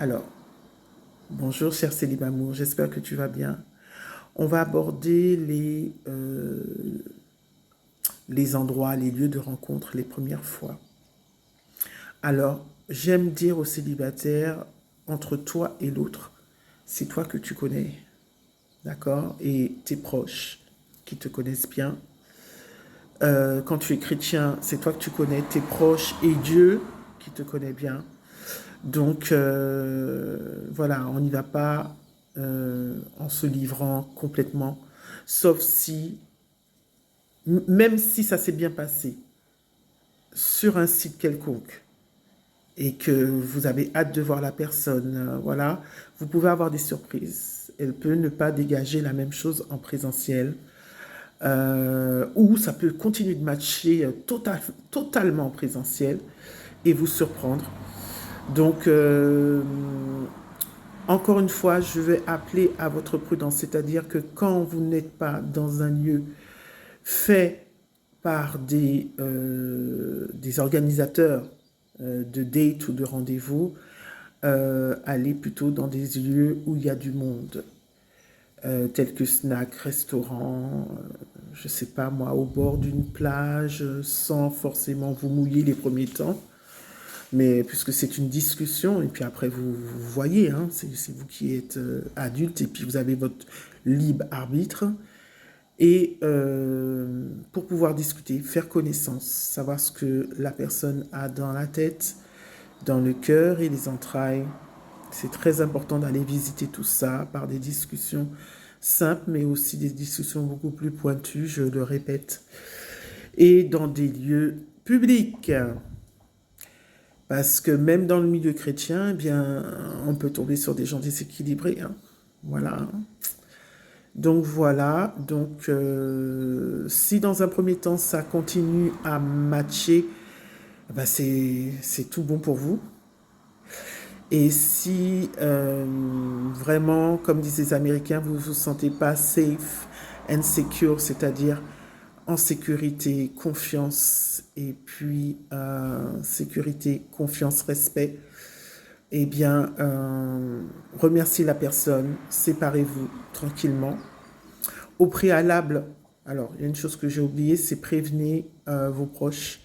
Alors, bonjour cher Célibamour, j'espère que tu vas bien. On va aborder les endroits, les lieux de rencontre les premières fois. Alors, j'aime dire aux célibataires, entre toi et l'autre, c'est toi que tu connais, d'accord? Et tes proches qui te connaissent bien. Quand tu es chrétien, c'est toi que tu connais, tes proches et Dieu qui te connaît bien. Donc, voilà, on n'y va pas en se livrant complètement, sauf si, même si ça s'est bien passé sur un site quelconque et que vous avez hâte de voir la personne, voilà, vous pouvez avoir des surprises. Elle peut ne pas dégager la même chose en présentiel, ou ça peut continuer de matcher totalement en présentiel et vous surprendre. Donc, encore une fois, je vais appeler à votre prudence, c'est-à-dire que quand vous n'êtes pas dans un lieu fait par des organisateurs de dates ou de rendez-vous, allez plutôt dans des lieux où il y a du monde, tels que snacks, restaurants, je ne sais pas moi, au bord d'une plage, sans forcément vous mouiller les premiers temps. Mais puisque c'est une discussion, et puis après vous voyez, hein, c'est vous qui êtes adulte, et puis vous avez votre libre arbitre. Et pour pouvoir discuter, faire connaissance, savoir ce que la personne a dans la tête, dans le cœur et les entrailles. C'est très important d'aller visiter tout ça par des discussions simples, mais aussi des discussions beaucoup plus pointues, je le répète, et dans des lieux publics. Parce que même dans le milieu chrétien, eh bien, on peut tomber sur des gens déséquilibrés, hein. Voilà. Donc voilà. Donc si dans un premier temps ça continue à matcher, ben c'est tout bon pour vous. Et si vraiment, comme disent les Américains, vous ne vous sentez pas safe and secure, c'est-à-dire en sécurité, confiance, et puis sécurité, confiance, respect, eh bien, remerciez la personne, séparez-vous tranquillement. Au préalable, alors, il y a une chose que j'ai oubliée, c'est prévenir vos proches.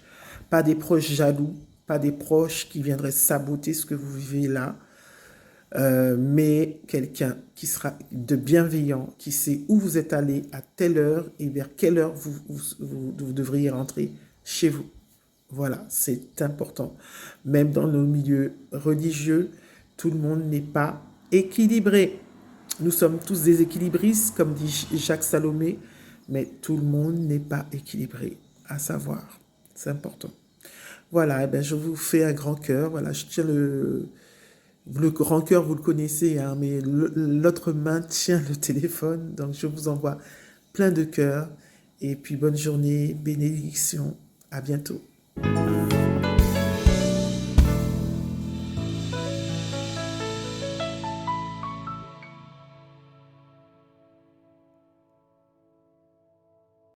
Pas des proches jaloux, pas des proches qui viendraient saboter ce que vous vivez là, mais quelqu'un qui sera de bienveillant, qui sait où vous êtes allé à telle heure et vers quelle heure vous devriez rentrer chez vous. Voilà, c'est important. Même dans nos milieux religieux, tout le monde n'est pas équilibré. Nous sommes tous des équilibristes, comme dit Jacques Salomé, mais tout le monde n'est pas équilibré, à savoir. C'est important. Voilà, eh bien, je vous fais un grand cœur. Voilà, je tiens le grand cœur, vous le connaissez, hein, mais l'autre main tient le téléphone. Donc, je vous envoie plein de cœurs. Et puis, bonne journée, bénédiction. À bientôt.